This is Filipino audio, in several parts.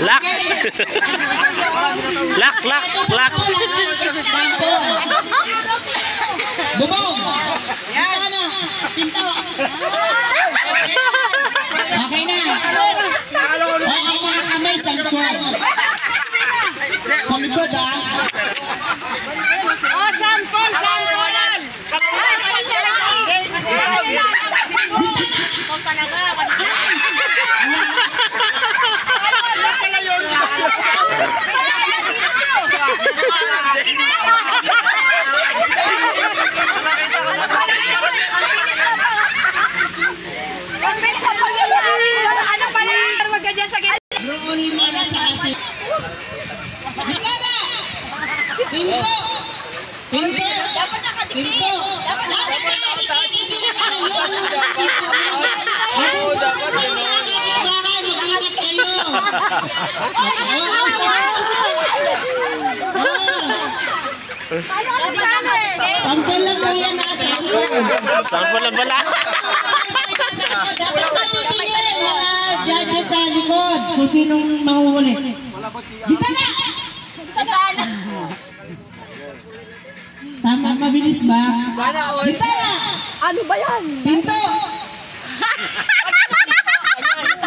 Lak. Lak. Bubong. Bintana. Pinto. Okay na. Ang mga kamay sa likod. Sa likod ah. Oh, sampol. Pinto! Dapat nakadikit! Dapat nakadikit! Sampol lang po yan ha! Sampol lang pala! Dapat matitingin mga judges sa likod kung sinong mahuhuli. Gitana! Gitana! Tama, mabilis ba? Gitana! Ano ba yan? Pinto!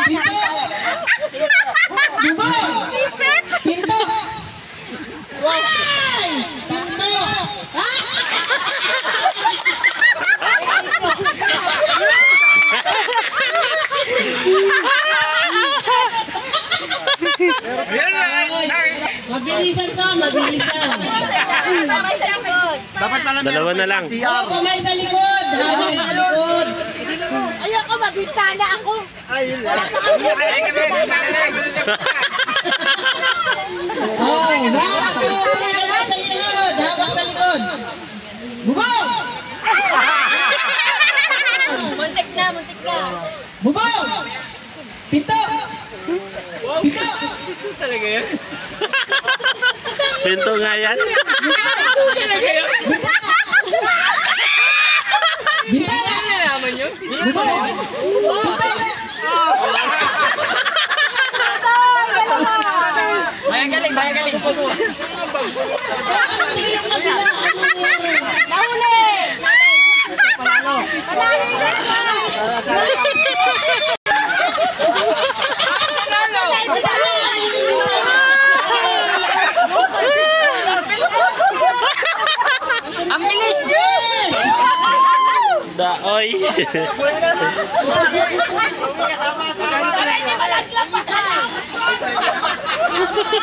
Pinto! Bubo! Pinto! Ay! Pinto! Mabilisan to, mabilisan. Dapat pala dalawa na lang. Kumay sa likod. Hawak sa likod. Ayoko, mabintana ako. Ayun lang. Oh, hawak sa likod. Hawak sa likod. Bubaw! Muntik na. Bubaw! Pinto! Pinto! Talaga yan? Pinto nga yan. Bintana! Naman yun? Bubaw! Bayang galing. Nahuli! Ang bilis! Daoy.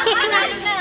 Panalo na!